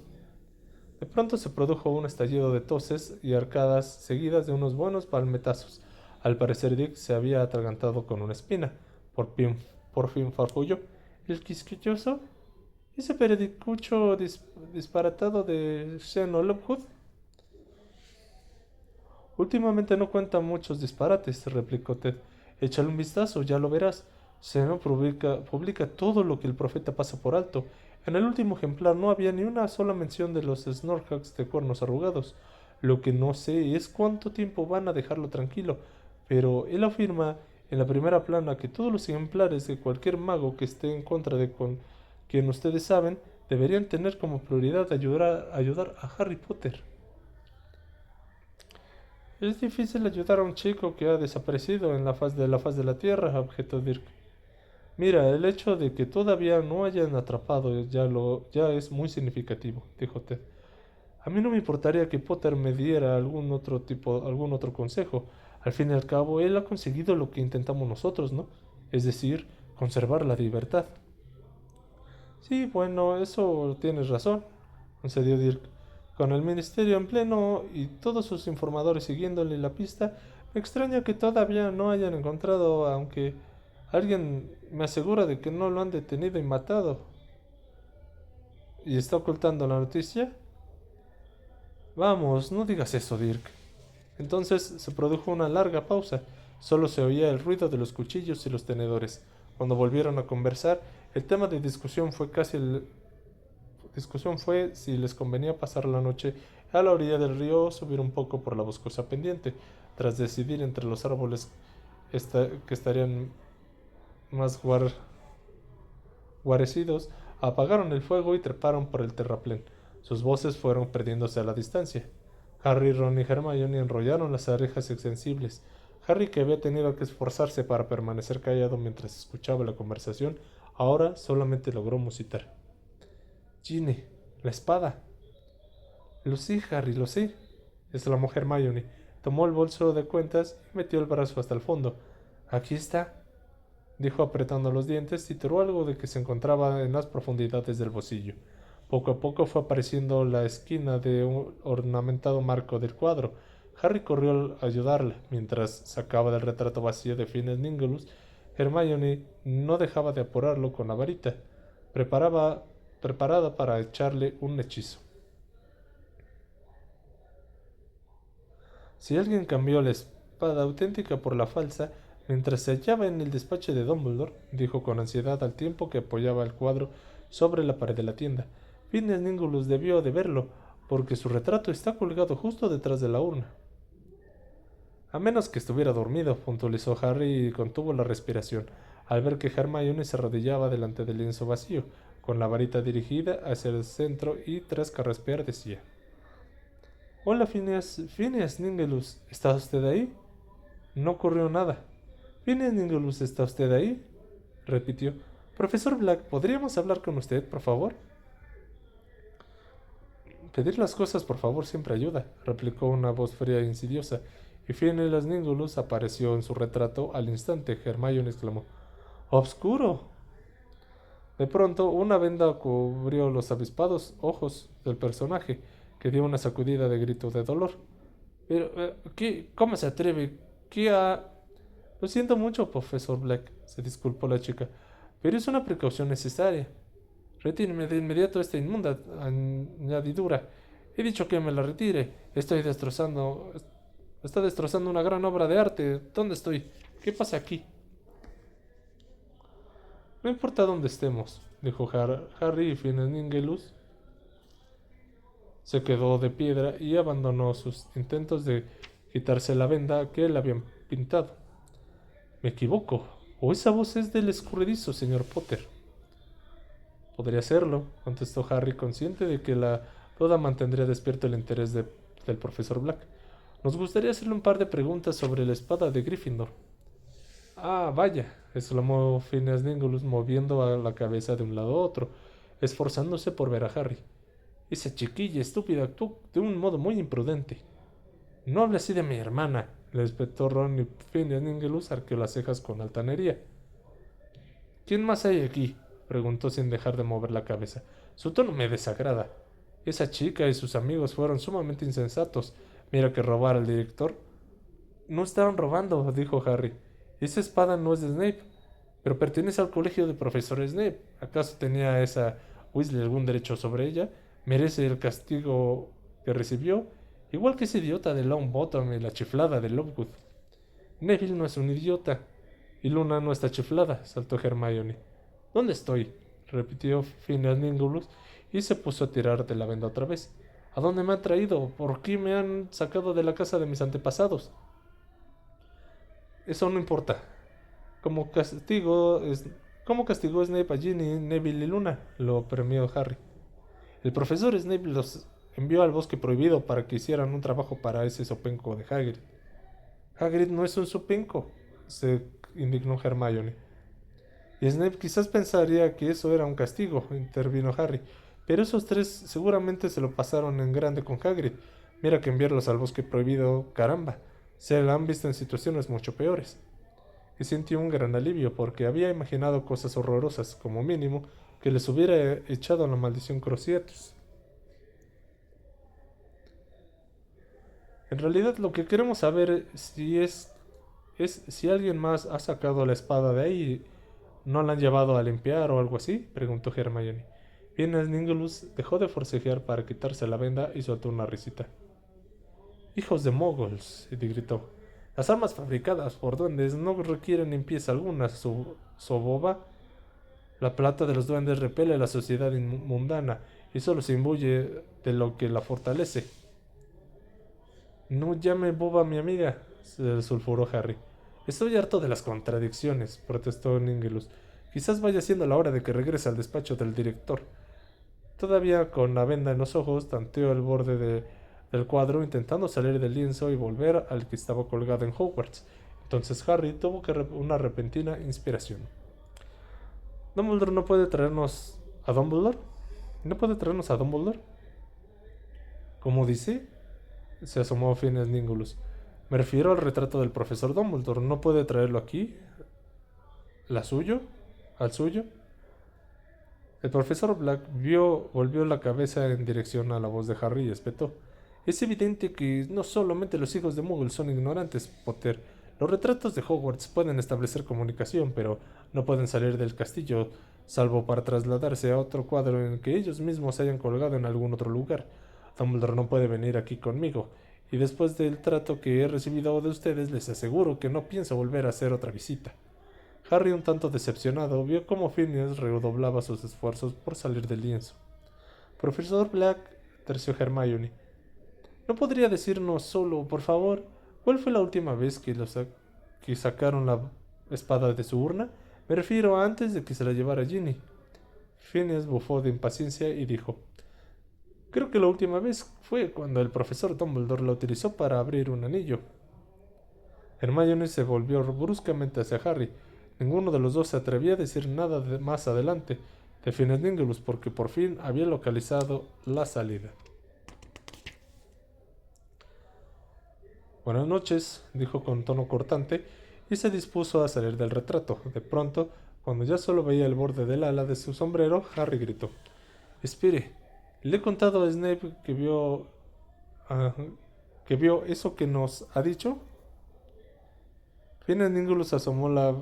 De pronto se produjo un estallido de toses y arcadas seguidas de unos buenos palmetazos. Al parecer Dick se había atragantado con una espina. Por fin farfulló. ¿El Quisquilloso? ¿Ese periodicucho disparatado de Seno Lovegood? Últimamente no cuenta muchos disparates, replicó Ted. Échale un vistazo, ya lo verás. Seno publica todo lo que el profeta pasa por alto. En el último ejemplar no había ni una sola mención de los Snorhawks de cuernos arrugados. Lo que no sé es cuánto tiempo van a dejarlo tranquilo, pero él afirma en la primera plana que todos los ejemplares de cualquier mago que esté en contra de quien ustedes saben deberían tener como prioridad ayudar a Harry Potter. Es difícil ayudar a un chico que ha desaparecido en la faz de la Tierra, objetó Dirk. Mira, el hecho de que todavía no hayan atrapado ya es muy significativo, dijo Ted. A mí no me importaría que Potter me diera algún otro consejo. Al fin y al cabo, él ha conseguido lo que intentamos nosotros, ¿no? Es decir, conservar la libertad. Sí, bueno, eso tienes razón, concedió Dirk. Con el ministerio en pleno y todos sus informadores siguiéndole la pista, me extraña que todavía no hayan encontrado, aunque alguien me asegura de que no lo han detenido y matado. ¿Y está ocultando la noticia? Vamos, no digas eso, Dirk. Entonces se produjo una larga pausa. Solo se oía el ruido de los cuchillos y los tenedores. Cuando volvieron a conversar, el tema de discusión fue si les convenía pasar la noche a la orilla del río o subir un poco por la boscosa pendiente. Tras decidir entre los árboles que estarían más guarecidos, apagaron el fuego y treparon por el terraplén. Sus voces fueron perdiéndose a la distancia. Harry, Ron y Hermione enrollaron las orejas extensibles. Harry, que había tenido que esforzarse para permanecer callado mientras escuchaba la conversación, ahora solamente logró musitar. Ginny, la espada. Lo sé, Harry, lo sé, exclamó Hermione. Tomó el bolso de cuentas y metió el brazo hasta el fondo. Aquí está, dijo apretando los dientes y tiró algo de que se encontraba en las profundidades del bolsillo. Poco a poco fue apareciendo la esquina de un ornamentado marco del cuadro. Harry corrió a ayudarla. Mientras sacaba del retrato vacío de Phineas Ningalus, Hermione no dejaba de apurarlo con la varita, preparada para echarle un hechizo. Si alguien cambió la espada auténtica por la falsa, mientras se hallaba en el despacho de Dumbledore, dijo con ansiedad al tiempo que apoyaba el cuadro sobre la pared de la tienda. Phineas Ningalus debió de verlo, porque su retrato está colgado justo detrás de la urna. A menos que estuviera dormido, puntualizó Harry y contuvo la respiración, al ver que Hermione se arrodillaba delante del lienzo vacío, con la varita dirigida hacia el centro y tras carraspear decía: Hola, Phineas Ningalus, ¿está usted ahí? No ocurrió nada. Phineas Ningalus, ¿está usted ahí? Repitió. Profesor Black, ¿podríamos hablar con usted, por favor? Pedir las cosas, por favor, siempre ayuda, replicó una voz fría e insidiosa, y Phineas Ningalus apareció en su retrato al instante. Hermione exclamó: ¡Obscuro! De pronto, una venda cubrió los avispados ojos del personaje, que dio una sacudida de grito de dolor. Pero, ¿cómo se atreve? ¿Qué ha...? Lo siento mucho, profesor Black, se disculpó la chica, pero es una precaución necesaria. Retíreme de inmediato esta inmunda añadidura. He dicho que me la retire. Está destrozando una gran obra de arte. ¿Dónde estoy? ¿Qué pasa aquí? No importa dónde estemos, dijo Harry, y Phineas Ningalus se quedó de piedra y abandonó sus intentos de quitarse la venda que le habían pintado. Me equivoco, o esa voz es del escurridizo, señor Potter. Podría serlo, contestó Harry, consciente de que la duda mantendría despierto el interés del profesor Black. Nos gustaría hacerle un par de preguntas sobre la espada de Gryffindor. Ah, vaya, exclamó Phineas Ningulus moviendo a la cabeza de un lado a otro, esforzándose por ver a Harry. Esa chiquilla estúpida actuó de un modo muy imprudente. No hable así de mi hermana, le espetó Ron y Phineas Ningulus arqueó las cejas con altanería. ¿Quién más hay aquí? Preguntó sin dejar de mover la cabeza. Su tono me desagrada. Esa chica y sus amigos fueron sumamente insensatos. Mira que robar al director. No estaban robando, dijo Harry. Esa espada no es de Snape, pero pertenece al colegio de profesor Snape. ¿Acaso tenía esa Weasley algún derecho sobre ella? ¿Merece el castigo que recibió? Igual que ese idiota de Longbottom y la chiflada de Lovegood. Neville no es un idiota. Y Luna no está chiflada, saltó Hermione. ¿Dónde estoy? Repitió Phineas Ningulus y se puso a tirar de la venda otra vez. ¿A dónde me han traído? ¿Por qué me han sacado de la casa de mis antepasados? Eso no importa. Como castigo, ¿Cómo castigó Snape a Ginny, Neville y Luna? Lo premió Harry. El profesor Snape los envió al bosque prohibido para que hicieran un trabajo para ese sopenco de Hagrid. Hagrid no es un sopenco, se indignó Hermione. Y Snape quizás pensaría que eso era un castigo, intervino Harry. Pero esos tres seguramente se lo pasaron en grande con Hagrid. Mira que enviarlos al bosque prohibido, caramba. Se la han visto en situaciones mucho peores. Y sintió un gran alivio porque había imaginado cosas horrorosas, como mínimo, que les hubiera echado la maldición Cruciatus. En realidad lo que queremos saber es si alguien más ha sacado la espada de ahí y no la han llevado a limpiar o algo así, preguntó Hermione. Phineas Ningulus dejó de forcejear para quitarse la venda y soltó una risita. Hijos de moguls, gritó. Las armas fabricadas por duendes no requieren limpieza alguna, soboba. La plata de los duendes repele a la sociedad mundana y solo se imbuye de lo que la fortalece. No llame boba a mi amiga, se sulfuró Harry. Estoy harto de las contradicciones, protestó Ningulus. Quizás vaya siendo la hora de que regrese al despacho del director. Todavía con la venda en los ojos, tanteó el borde del cuadro intentando salir del lienzo y volver al que estaba colgado en Hogwarts. Entonces Harry tuvo una repentina inspiración. ¿Dumbledore no puede traernos a Dumbledore? ¿No puede traernos a Dumbledore? ¿Cómo dice? Se asomó Phineas Ningulus. Me refiero al retrato del profesor Dumbledore. ¿No puede traerlo aquí? ¿La suyo? ¿Al suyo? El profesor Black volvió la cabeza en dirección a la voz de Harry y espetó. Es evidente que no solamente los hijos de Muggle son ignorantes, Potter. Los retratos de Hogwarts pueden establecer comunicación, pero no pueden salir del castillo, salvo para trasladarse a otro cuadro en el que ellos mismos se hayan colgado en algún otro lugar. Dumbledore no puede venir aquí conmigo, y después del trato que he recibido de ustedes, les aseguro que no pienso volver a hacer otra visita. Harry, un tanto decepcionado, vio cómo Phineas redoblaba sus esfuerzos por salir del lienzo. Profesor Black, terció Hermione, ¿no podría decirnos solo, por favor, cuál fue la última vez que sacaron la espada de su urna? Me refiero a antes de que se la llevara Ginny. Phineas bufó de impaciencia y dijo, creo que la última vez fue cuando el profesor Dumbledore la utilizó para abrir un anillo. Hermione se volvió bruscamente hacia Harry. Ninguno de los dos se atrevía a decir nada más adelante de Phineas Ningulus porque por fin había localizado la salida. Buenas noches, dijo con tono cortante y se dispuso a salir del retrato. De pronto, cuando ya solo veía el borde del ala de su sombrero, Harry gritó. Espere, ¿le he contado a Snape que vio eso que nos ha dicho? Phineas Ningulus asomó la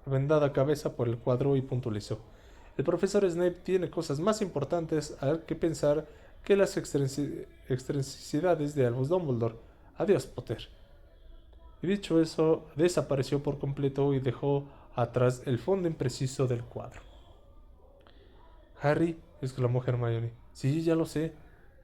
vendada cabeza por el cuadro y puntualizó. El profesor Snape tiene cosas más importantes a que pensar que las excentricidades de Albus Dumbledore. Adiós, Potter. Y dicho eso, desapareció por completo y dejó atrás el fondo impreciso del cuadro. Harry, exclamó Hermione. Sí, ya lo sé.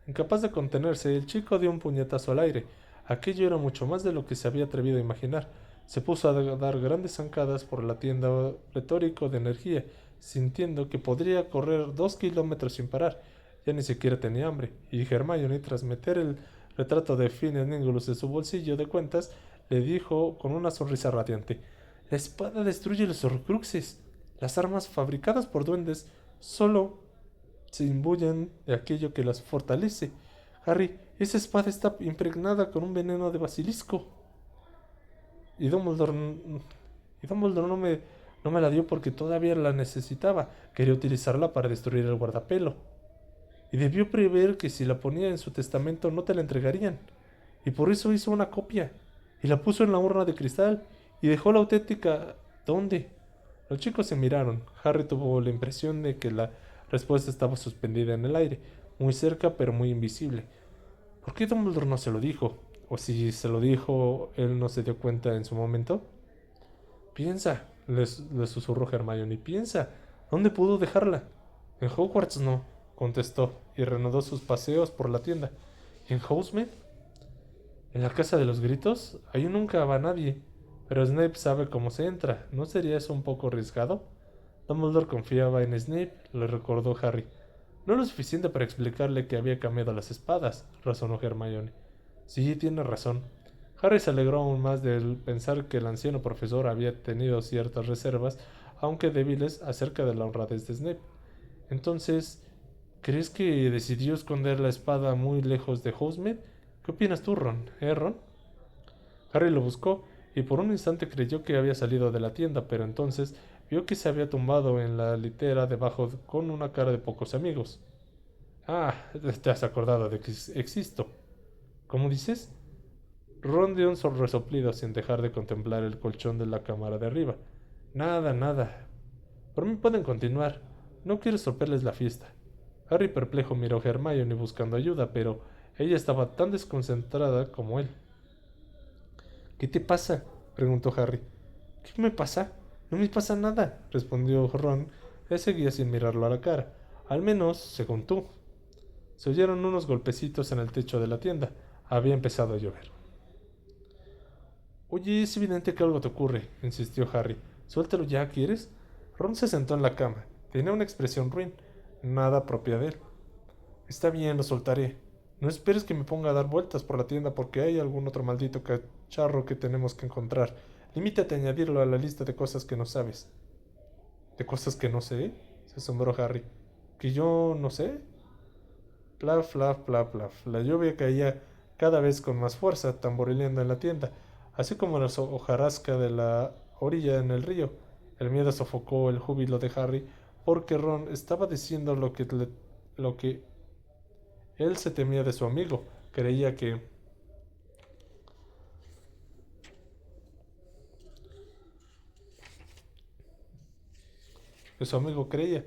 Incapaz de contenerse, el chico dio un puñetazo al aire. Aquello era mucho más de lo que se había atrevido a imaginar. Se puso a dar grandes zancadas por la tienda pletórico de energía, sintiendo que podría correr 2 kilómetros sin parar. Ya ni siquiera tenía hambre, y Hermione, tras meter el retrato de Phineas Ningulus en su bolsillo de cuentas, le dijo con una sonrisa radiante: La espada destruye los horcruxes. Las armas fabricadas por duendes solo se imbuyen de aquello que las fortalece. Harry, esa espada está impregnada con un veneno de basilisco. Y Dumbledore, y Dumbledore no me la dio porque todavía la necesitaba. Quería utilizarla para destruir el guardapelo. Y debió prever que si la ponía en su testamento no te la entregarían. Y por eso hizo una copia. Y la puso en la urna de cristal. Y dejó la auténtica. ¿Dónde? Los chicos se miraron. Harry tuvo la impresión de que la respuesta estaba suspendida en el aire, muy cerca pero muy invisible. ¿Por qué Dumbledore no se lo dijo? O si se lo dijo, él no se dio cuenta en su momento. Piensa, le susurró Hermione. Piensa, ¿dónde pudo dejarla? En Hogwarts no, contestó, y reanudó sus paseos por la tienda. ¿En Hogsmeade? ¿En la casa de los gritos? Ahí nunca va nadie. Pero Snape sabe cómo se entra. ¿No sería eso un poco arriesgado? Dumbledore confiaba en Snape, le recordó Harry. No lo suficiente para explicarle que había cambiado las espadas, razonó Hermione. Sí, tiene razón. Harry se alegró aún más de pensar que el anciano profesor había tenido ciertas reservas, aunque débiles, acerca de la honradez de Snape. Entonces, ¿crees que decidió esconder la espada muy lejos de Hogsmeade? ¿Qué opinas tú, Ron? Ron? Harry lo buscó y por un instante creyó que había salido de la tienda, pero entonces vio que se había tumbado en la litera debajo con una cara de pocos amigos. Ah, te has acordado de que existo. ¿Cómo dices? Ron dio un resoplido sin dejar de contemplar el colchón de la cámara de arriba. Nada, nada. Por mí pueden continuar. No quiero estropearles la fiesta. Harry perplejo miró a Hermione buscando ayuda, pero ella estaba tan desconcentrada como él. ¿Qué te pasa? Preguntó Harry. ¿Qué me pasa? No me pasa nada, respondió Ron. Él seguía sin mirarlo a la cara. Al menos, según tú. Se oyeron unos golpecitos en el techo de la tienda. Había empezado a llover. Oye, es evidente que algo te ocurre, insistió Harry. Suéltalo ya, ¿quieres? Ron se sentó en la cama. Tenía una expresión ruin, nada propia de él. Está bien, lo soltaré. No esperes que me ponga a dar vueltas por la tienda porque hay algún otro maldito cacharro que tenemos que encontrar. Limítate a añadirlo a la lista de cosas que no sabes. ¿De cosas que no sé? Se asombró Harry. ¿Que yo no sé? Plaf, plaf, plaf, plaf. La lluvia caía cada vez con más fuerza, tamborileando en la tienda, así como la hojarasca de la orilla en el río. El miedo sofocó el júbilo de Harry porque Ron estaba diciendo lo que él se temía de su amigo. Creía que su amigo creía.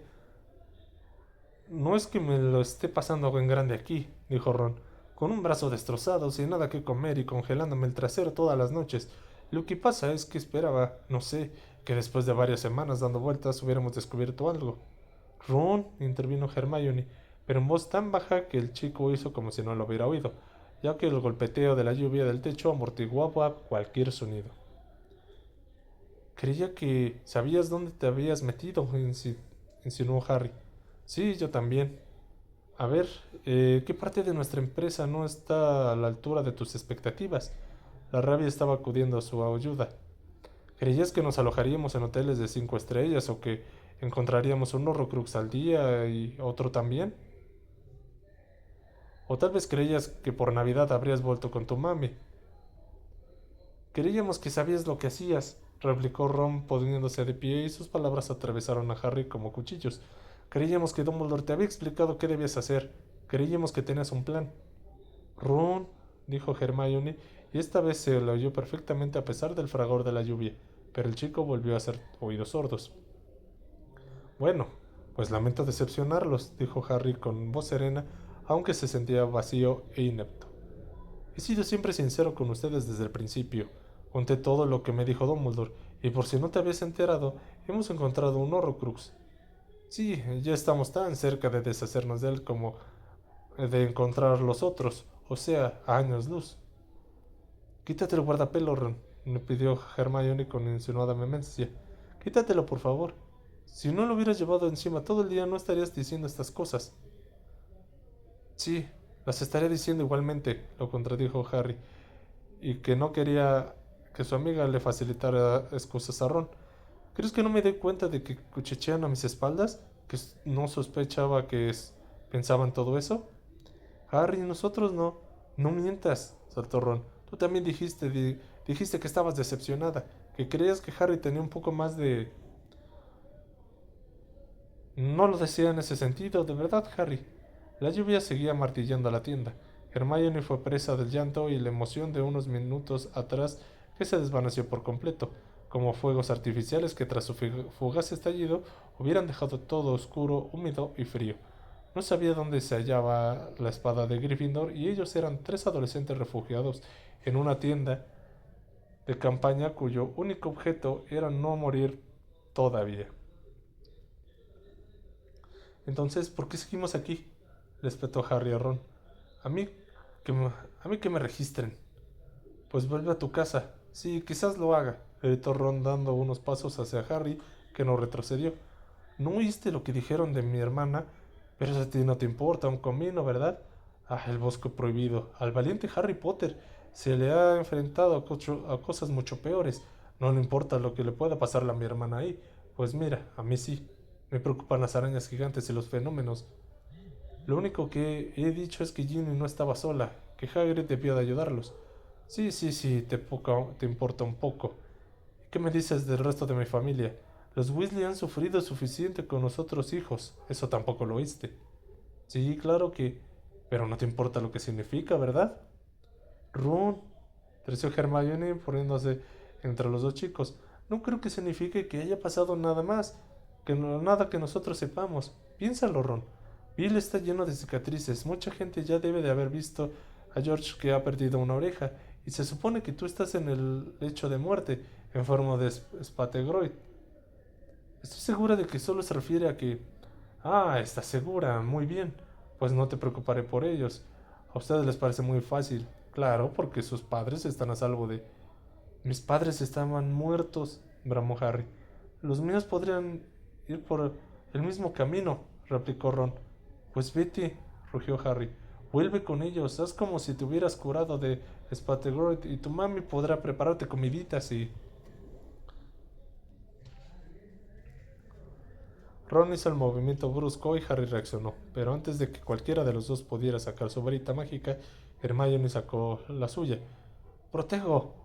No es que me lo esté pasando en grande aquí, dijo Ron, con un brazo destrozado, sin nada que comer y congelándome el trasero todas las noches. Lo que pasa es que esperaba, no sé, que después de varias semanas dando vueltas hubiéramos descubierto algo. Ron, intervino Hermione, pero en voz tan baja que el chico hizo como si no lo hubiera oído, ya que el golpeteo de la lluvia del techo amortiguaba cualquier sonido. Creía que sabías dónde te habías metido, insinuó Harry. Sí, yo también. A ver, ¿qué parte de nuestra empresa no está a la altura de tus expectativas? La rabia estaba acudiendo a su ayuda. ¿Creías que nos alojaríamos en hoteles de 5 estrellas o que encontraríamos un Horrocrux al día y otro también? O tal vez creías que por Navidad habrías vuelto con tu mami. Creíamos que sabías lo que hacías, replicó Ron poniéndose de pie y sus palabras atravesaron a Harry como cuchillos. Creíamos que Dumbledore te había explicado qué debías hacer. Creíamos que tenías un plan. Ron, dijo Hermione, y esta vez se lo oyó perfectamente a pesar del fragor de la lluvia, pero el chico volvió a hacer oídos sordos. Bueno, pues lamento decepcionarlos, dijo Harry con voz serena, aunque se sentía vacío e inepto. He sido siempre sincero con ustedes desde el principio. Conté todo lo que me dijo Dumbledore, y por si no te habías enterado, hemos encontrado un Horrocrux. Sí, ya estamos tan cerca de deshacernos de él como de encontrar los otros, o sea, a años luz. Quítate el guardapelo, Ron, me pidió Hermione con insinuada vehemencia. Quítatelo, por favor. Si no lo hubieras llevado encima todo el día, no estarías diciendo estas cosas. Sí, las estaría diciendo igualmente, lo contradijo Harry, y que no quería que su amiga le facilitara excusas a Ron. ¿Crees que no me doy cuenta de que cuchichean a mis espaldas? ¿Que no sospechaba que pensaban todo eso? Harry, nosotros no. No mientas, saltó Ron. Tú también dijiste que estabas decepcionada, que creías que Harry tenía un poco más de... No lo decía en ese sentido, de verdad, Harry. La lluvia seguía martillando la tienda. Hermione fue presa del llanto y la emoción de unos minutos atrás que se desvaneció por completo, como fuegos artificiales que tras su fugaz estallido hubieran dejado todo oscuro, húmedo y frío. No sabía dónde se hallaba la espada de Gryffindor y ellos eran tres adolescentes refugiados en una tienda de campaña cuyo único objeto era no morir todavía. Entonces, ¿por qué seguimos aquí? Le espetó Harry a Ron. A mí a mí que me registren. Pues vuelve a tu casa. Sí, quizás lo haga, gritó Ron dando unos pasos hacia Harry, que no retrocedió. No oíste lo que dijeron de mi hermana, pero eso a ti no te importa un comino, ¿verdad? Ah, el bosque prohibido. Al valiente Harry Potter se le ha enfrentado a cosas mucho peores. No le importa lo que le pueda pasarle a mi hermana ahí. Pues mira, a mí sí. Me preocupan las arañas gigantes y los fenómenos. Lo único que he dicho es que Ginny no estaba sola, que Hagrid debió de ayudarlos. Sí, sí, sí, te importa un poco. ¿Qué me dices del resto de mi familia? Los Weasley han sufrido suficiente con los otros hijos. Eso tampoco lo oíste. Sí, claro que... Pero no te importa lo que significa, ¿verdad? Ron, terció Hermione poniéndose entre los dos chicos. No creo que signifique que haya pasado nada más, nada que nosotros sepamos. Piénsalo, Ron. Bill está lleno de cicatrices. Mucha gente ya debe de haber visto a George que ha perdido una oreja. Y se supone que tú estás en el lecho de muerte, enfermo de Spategroid. Estoy segura de que solo se refiere a que... Ah, estás segura. Muy bien. Pues no te preocuparé por ellos. A ustedes les parece muy fácil. Claro, porque sus padres están a salvo de... Mis padres estaban muertos, bramó Harry. Los míos podrían ir por el mismo camino, replicó Ron. Pues vete, rugió Harry. Vuelve con ellos, haz como si te hubieras curado de Spategroid y tu mami podrá prepararte comiditas y... Ron hizo el movimiento brusco y Harry reaccionó, pero antes de que cualquiera de los dos pudiera sacar su varita mágica, Hermione sacó la suya. ¡Protego!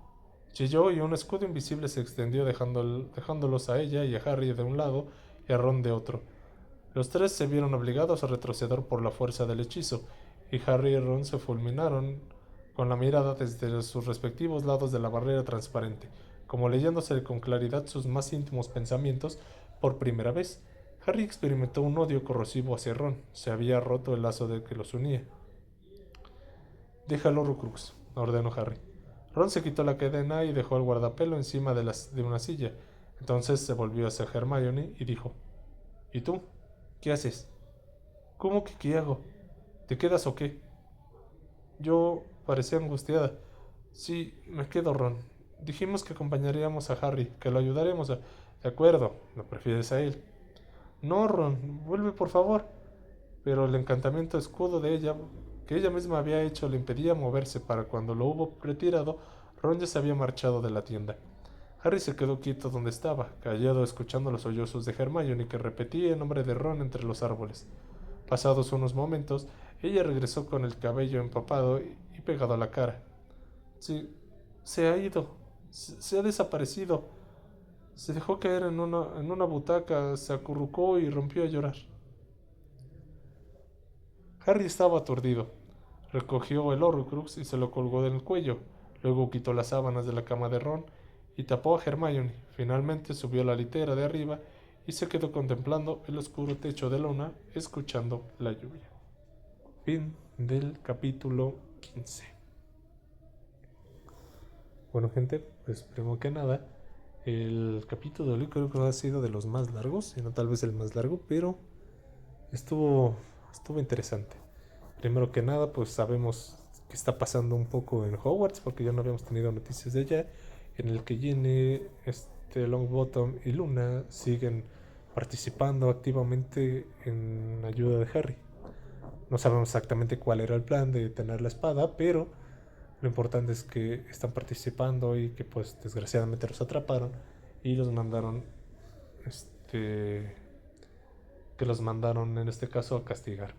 Chilló y un escudo invisible se extendió dejándolos a ella y a Harry de un lado y a Ron de otro. Los tres se vieron obligados a retroceder por la fuerza del hechizo, y Harry y Ron se fulminaron con la mirada desde sus respectivos lados de la barrera transparente, como leyéndose con claridad sus más íntimos pensamientos por primera vez. Harry experimentó un odio corrosivo hacia Ron. Se había roto el lazo que los unía. Déjalo, Horcrux, ordenó Harry. Ron se quitó la cadena y dejó el guardapelo encima de una silla. Entonces se volvió hacia Hermione y dijo: ¿Y tú? ¿Qué haces? ¿Cómo que qué hago? ¿Te quedas o qué? Yo parecía angustiada. Sí, me quedo, Ron. Dijimos que acompañaríamos a Harry, que lo ayudaríamos a... De acuerdo, ¿lo prefieres a él? No, Ron, vuelve por favor. Pero el encantamiento escudo de ella, que ella misma había hecho, le impedía moverse. Para cuando lo hubo retirado, Ron ya se había marchado de la tienda. Harry se quedó quieto donde estaba, callado, escuchando los sollozos de Hermione, que repetía el nombre de Ron entre los árboles. Pasados unos momentos, ella regresó con el cabello empapado y pegado a la cara. Sí, se ha ido, se ha desaparecido. Se dejó caer en una butaca, se acurrucó y rompió a llorar. Harry estaba aturdido. Recogió el Horcrux y se lo colgó del cuello. Luego quitó las sábanas de la cama de Ron y tapó a Hermione. Finalmente subió a la litera de arriba y se quedó contemplando el oscuro techo de lona, escuchando la lluvia. Fin del capítulo 15. Bueno, gente, pues primero que nada, el capítulo de hoy creo que no ha sido de los más largos, sino tal vez el más largo, pero estuvo interesante. Primero que nada, pues sabemos que está pasando un poco en Hogwarts, porque ya no habíamos tenido noticias de ella, en el que Ginny, Longbottom y Luna siguen participando activamente en ayuda de Harry. No sabemos exactamente cuál era el plan de tener la espada, pero Lo importante es que están participando y que pues desgraciadamente los atraparon y los mandaron, que los mandaron en este caso a castigar.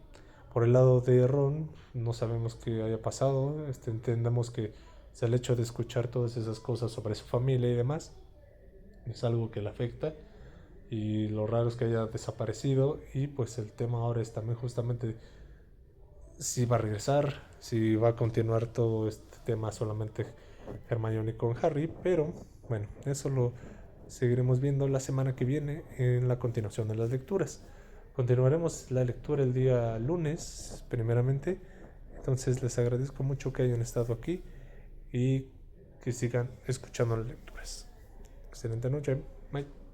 Por el lado de Ron, no sabemos qué haya pasado, entendemos que es el hecho de escuchar todas esas cosas sobre su familia y demás, es algo que le afecta, y lo raro es que haya desaparecido, y pues el tema ahora es también justamente si va a regresar, si va a continuar todo este tema solamente Hermione con Harry, pero bueno, eso lo seguiremos viendo la semana que viene en la continuación de las lecturas. Continuaremos la lectura el día lunes, primeramente. Entonces les agradezco mucho que hayan estado aquí y que sigan escuchando las lecturas. Excelente noche. Bye.